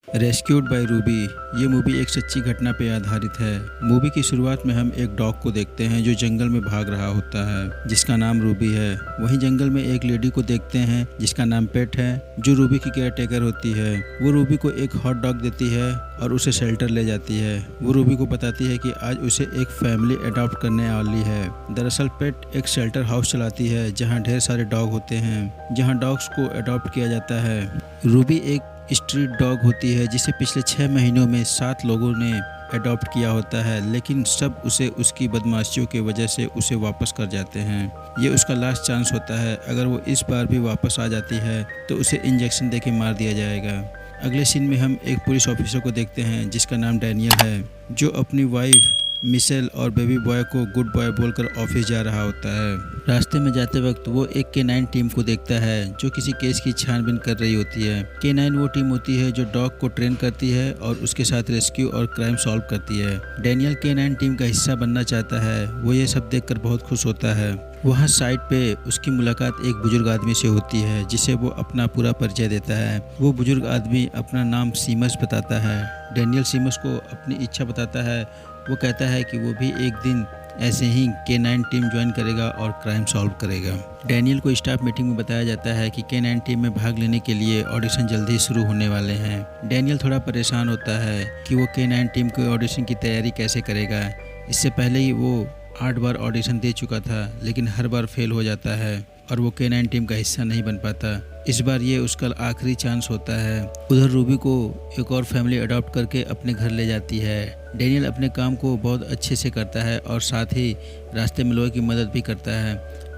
Rescued bye Ruby. ये movie एक सच्ची घटना पे आधारित है। मूवी की शुरुआत में हम एक डॉग को देखते हैं जो जंगल में भाग रहा होता है, जिसका नाम रूबी है। वहीं जंगल में एक लेडी को देखते हैं जिसका नाम पेट है, जो रूबी की केयर टेकर होती है। वो रूबी को एक हॉट डॉग देती है और उसे शेल्टर ले जाती है। वो रूबी को बताती है कि आज उसे एक फैमिली अडॉप्ट करने वाली है। दरअसल पेट एक शेल्टर हाउस चलाती है जहाँ ढेर सारे डॉग होते हैं, जहाँ डॉग्स को अडॉप्ट किया जाता है। रूबी एक स्ट्रीट डॉग होती है जिसे पिछले 6 महीनों में 7 लोगों ने अडॉप्ट किया होता है, लेकिन सब उसे उसकी बदमाशियों की वजह से उसे वापस कर जाते हैं। ये उसका लास्ट चांस होता है। अगर वो इस बार भी वापस आ जाती है तो उसे इंजेक्शन देके मार दिया जाएगा। अगले सीन में हम एक पुलिस ऑफिसर को देखते हैं जिसका नाम डैनियल है, जो अपनी वाइफ मिशेल और बेबी बॉय को गुड बॉय बोलकर ऑफिस जा रहा होता है। रास्ते में जाते वक्त वो एक K9 टीम को देखता है जो किसी केस की छानबीन कर रही होती है। K9 वो टीम होती है जो डॉग को ट्रेन करती है और उसके साथ रेस्क्यू और क्राइम सॉल्व करती है। डैनियल K9 टीम का हिस्सा बनना चाहता है। वो ये सब देखकर बहुत खुश होता है। वहाँ साइट पे उसकी मुलाकात एक बुजुर्ग आदमी से होती है जिसे वो अपना पूरा परिचय देता है। वो बुजुर्ग आदमी अपना नाम सीमस बताता है। डैनियल सीमस को अपनी इच्छा बताता है। वो कहता है कि वो भी एक दिन ऐसे ही K9 टीम ज्वाइन करेगा और क्राइम सॉल्व करेगा। डैनियल को स्टाफ मीटिंग में बताया जाता है कि K9 टीम में भाग लेने के लिए ऑडिशन जल्दी शुरू होने वाले हैं। डैनियल थोड़ा परेशान होता है कि वो K9 टीम के ऑडिशन की तैयारी कैसे करेगा। इससे पहले ही वो 8 बार ऑडिशन दे चुका था, लेकिन हर बार फेल हो जाता है और वो K9 टीम का हिस्सा नहीं बन पाता। इस बार ये उसका आखिरी चांस होता है। उधर रूबी को एक और फैमिली अडॉप्ट करके अपने घर ले जाती है। डैनियल अपने काम को बहुत अच्छे से करता है और साथ ही रास्ते में लोगों की मदद भी करता है।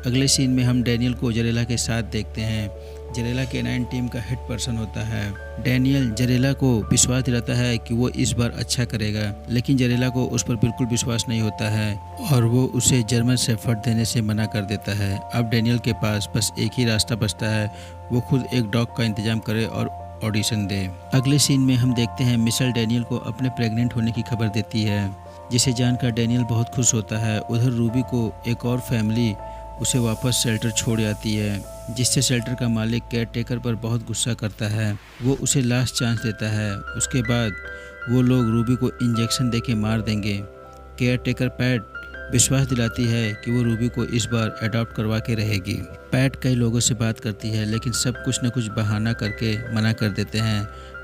अगले सीन में हम डैनियल को जरेला के साथ देखते हैं। जरेला K9 टीम का हेड पर्सन होता है। डैनियल जरेला को विश्वास दिलाता है कि वो इस बार अच्छा करेगा, लेकिन जरेला को उस पर बिल्कुल विश्वास नहीं होता है और वो उसे जर्मन शेफर्ड देने से मना कर देता है। अब डैनियल के पास बस एक ही रास्ता बचता है, वो खुद एक डॉग का इंतजाम करे और ऑडिशन दे। अगले सीन में हम देखते हैं मिशेल डैनियल को अपने प्रेग्नेंट होने की खबर देती है, जिसे जानकर डैनियल बहुत खुश होता है। उधर रूबी को एक और फैमिली उसे वापस शेल्टर छोड़ जाती है, जिससे शेल्टर का मालिक केयर टेकर पर बहुत गुस्सा करता है। वो उसे लास्ट चांस देता है। उसके बाद वो लोग रूबी को इंजेक्शन देके मार देंगे। केयर टेकर पैट विश्वास दिलाती है कि वो रूबी को इस बार अडॉप्ट करवा के रहेगी। पैट कई लोगों से बात करती है, लेकिन सब कुछ न कुछ बहाना करके मना कर देते हैं।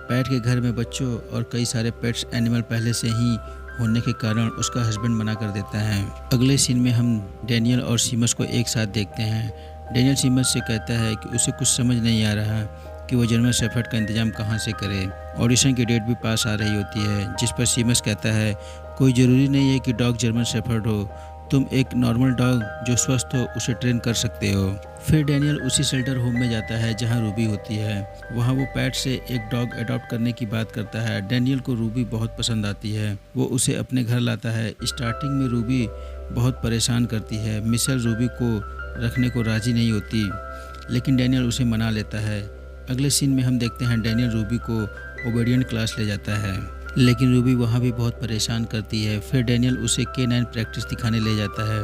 पैट के घर में बच्चों और कई सारे पेट्स एनिमल पहले से ही होने के कारण उसका हस्बैंड मना कर देता है। अगले सीन में हम डैनियल और सीमस को एक साथ देखते हैं। डैनियल सीमस से कहता है कि उसे कुछ समझ नहीं आ रहा कि वो जर्मन शेफर्ड का इंतजाम कहाँ से करे। ऑडिशन की डेट भी पास आ रही होती है, जिस पर सीमस कहता है कोई ज़रूरी नहीं है कि डॉग जर्मन शेफर्ड हो, तुम एक नॉर्मल डॉग जो स्वस्थ हो उसे ट्रेन कर सकते हो। फिर डैनियल उसी शेल्टर होम में जाता है जहां रूबी होती है। वहां वो पैट से एक डॉग अडॉप्ट करने की बात करता है। डैनियल को रूबी बहुत पसंद आती है। वो उसे अपने घर लाता है। स्टार्टिंग में रूबी बहुत परेशान करती है। मिशेल रूबी को रखने को राजी नहीं होती, लेकिन डैनियल उसे मना लेता है। अगले सीन में हम देखते हैं डैनियल रूबी को ओबेडिएंट क्लास ले जाता है, लेकिन रूबी वहाँ भी बहुत परेशान करती है। फिर डैनियल उसे K9 प्रैक्टिस दिखाने ले जाता है।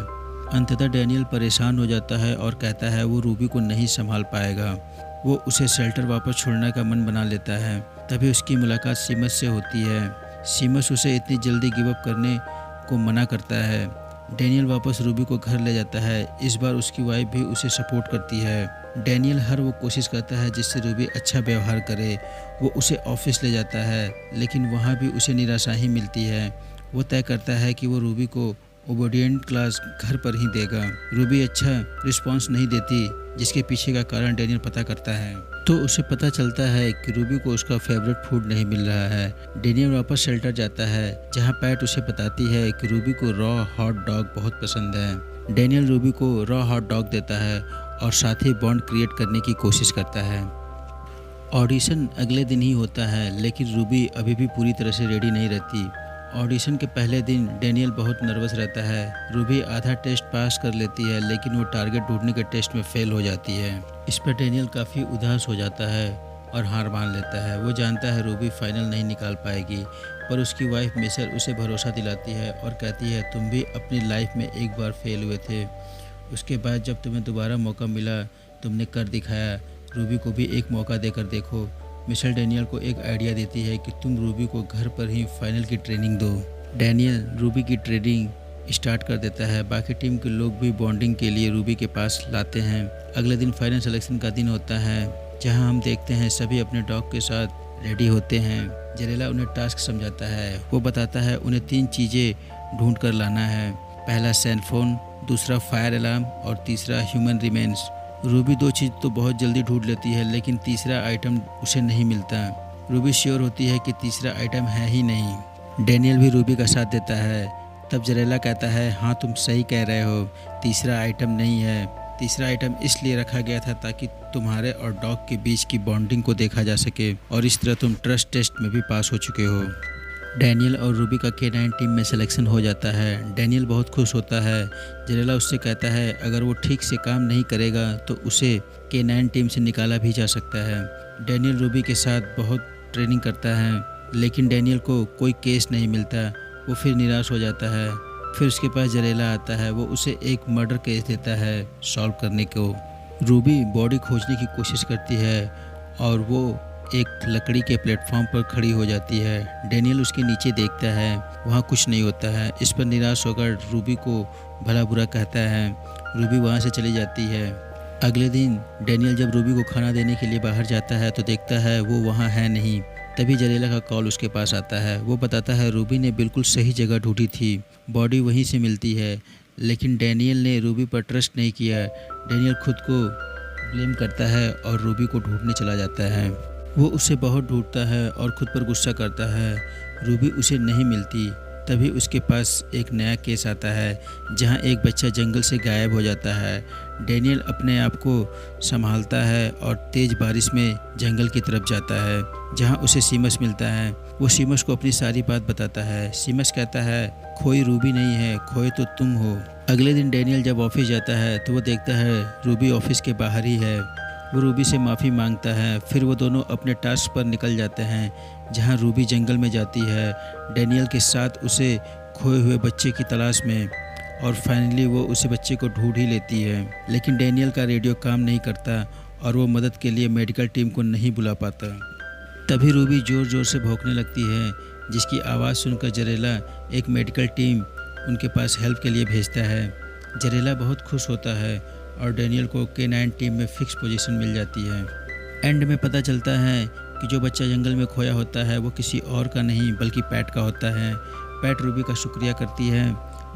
अंततः डैनियल परेशान हो जाता है और कहता है वो रूबी को नहीं संभाल पाएगा। वो उसे शेल्टर वापस छोड़ने का मन बना लेता है। तभी उसकी मुलाकात सीमस से होती है। सीमस उसे इतनी जल्दी गिव अप करने को मना करता है। डैनियल वापस रूबी को घर ले जाता है। इस बार उसकी वाइफ भी उसे सपोर्ट करती है। डैनियल हर वो कोशिश करता है जिससे रूबी अच्छा व्यवहार करे। वो उसे ऑफिस ले जाता है, लेकिन वहाँ भी उसे निराशा ही मिलती है। वो तय करता है कि वो रूबी को ओबेडिएंट क्लास घर पर ही देगा। रूबी अच्छा रिस्पॉन्स नहीं देती, जिसके पीछे का कारण डैनियल पता करता है, तो उसे पता चलता है कि रूबी को उसका फेवरेट फूड नहीं मिल रहा है। डैनियल वापस शेल्टर जाता है, जहाँ पैट उसे बताती है कि रूबी को रॉ हॉट डॉग बहुत पसंद है। डैनियल रूबी को रॉ हॉट डॉग देता है और साथ ही बॉन्ड क्रिएट करने की कोशिश करता है। ऑडिशन अगले दिन ही होता है, लेकिन रूबी अभी भी पूरी तरह से रेडी नहीं रहती। ऑडिशन के पहले दिन डैनियल बहुत नर्वस रहता है। रूबी आधा टेस्ट पास कर लेती है, लेकिन वो टारगेट ढूंढने के टेस्ट में फेल हो जाती है। इस पर डैनियल काफ़ी उदास हो जाता है और हार मान लेता है। वो जानता है रूबी फाइनल नहीं निकाल पाएगी, पर उसकी वाइफ मिशेल उसे भरोसा दिलाती है और कहती है तुम भी अपनी लाइफ में एक बार फेल हुए थे, उसके बाद जब तुम्हें दोबारा मौका मिला तुमने कर दिखाया। रूबी को भी एक मौका देकर देखो। मिशेल डैनियल को एक आइडिया देती है कि तुम रूबी को घर पर ही फाइनल की ट्रेनिंग दो। डैनियल रूबी की ट्रेनिंग स्टार्ट कर देता है। बाकी टीम के लोग भी बॉन्डिंग के लिए रूबी के पास लाते हैं। अगले दिन फाइनल सिलेक्शन का दिन होता है, जहां हम देखते हैं सभी अपने डॉग के साथ रेडी होते हैं। जरेला उन्हें टास्क समझाता है। वो बताता है उन्हें 3 चीज़ें ढूंढ कर लाना है। पहला सेल फोन, दूसरा फायर अलार्म और तीसरा ह्यूमन रिमेन्स। रूबी 2 चीज़ तो बहुत जल्दी ढूंढ लेती है, लेकिन तीसरा आइटम उसे नहीं मिलता। रूबी श्योर होती है कि तीसरा आइटम है ही नहीं। डैनियल भी रूबी का साथ देता है। तब जरेला कहता है, हाँ तुम सही कह रहे हो, तीसरा आइटम नहीं है। तीसरा आइटम इसलिए रखा गया था ताकि तुम्हारे और डॉग के बीच की बॉन्डिंग को देखा जा सके, और इस तरह तुम ट्रस्ट टेस्ट में भी पास हो चुके हो। डैनियल और रूबी का K9 टीम में सिलेक्शन हो जाता है। डैनियल बहुत खुश होता है। जरेला उससे कहता है अगर वो ठीक से काम नहीं करेगा तो उसे K9 टीम से निकाला भी जा सकता है। डैनियल रूबी के साथ बहुत ट्रेनिंग करता है, लेकिन डैनियल को कोई केस नहीं मिलता। वो फिर निराश हो जाता है। फिर उसके पास जरेला आता है। वो उसे एक मर्डर केस देता है सॉल्व करने को। रूबी बॉडी खोजने की कोशिश करती है और वो एक लकड़ी के प्लेटफॉर्म पर खड़ी हो जाती है। डैनियल उसके नीचे देखता है, वहाँ कुछ नहीं होता है। इस पर निराश होकर रूबी को भला बुरा कहता है। रूबी वहाँ से चली जाती है। अगले दिन डैनियल जब रूबी को खाना देने के लिए बाहर जाता है तो देखता है वो वहाँ है नहीं। तभी जरेला का कॉल उसके पास आता है। वो बताता है रूबी ने बिल्कुल सही जगह ढूंढी थी, बॉडी वहीं से मिलती है। लेकिन डैनियल ने रूबी पर ट्रस्ट नहीं किया। डैनियल खुद को ब्लेम करता है और रूबी को ढूंढने चला जाता है। वो उसे बहुत ढूंढता है और खुद पर गुस्सा करता है। रूबी उसे नहीं मिलती। तभी उसके पास एक नया केस आता है, जहां एक बच्चा जंगल से गायब हो जाता है। डैनियल अपने आप को संभालता है और तेज़ बारिश में जंगल की तरफ जाता है, जहां उसे सीमस मिलता है। वो सीमस को अपनी सारी बात बताता है। सीमस कहता है खोई रूबी नहीं है, खोए तो तुम हो। अगले दिन डैनियल जब ऑफिस जाता है तो वो देखता है रूबी ऑफिस के बाहर ही है। वो रूबी से माफ़ी मांगता है। फिर वो दोनों अपने टास्क पर निकल जाते हैं, जहां रूबी जंगल में जाती है डैनियल के साथ उसे खोए हुए बच्चे की तलाश में, और फाइनली वो उसे बच्चे को ढूंढ ही लेती है। लेकिन डैनियल का रेडियो काम नहीं करता और वो मदद के लिए मेडिकल टीम को नहीं बुला पाता। तभी रूबी ज़ोर ज़ोर से भौंकने लगती है, जिसकी आवाज़ सुनकर जरेला एक मेडिकल टीम उनके पास हेल्प के लिए भेजता है। जरेला बहुत खुश होता है और डैनियल को K9 टीम में फिक्स पोजीशन मिल जाती है। एंड में पता चलता है कि जो बच्चा जंगल में खोया होता है वो किसी और का नहीं बल्कि पैट का होता है। पैट रूबी का शुक्रिया करती है।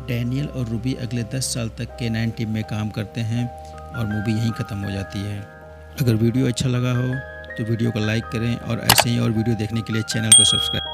डैनियल और रूबी अगले 10 साल तक K9 टीम में काम करते हैं और मूवी यहीं ख़त्म हो जाती है। अगर वीडियो अच्छा लगा हो तो वीडियो को लाइक करें और ऐसे ही और वीडियो देखने के लिए चैनल को सब्सक्राइब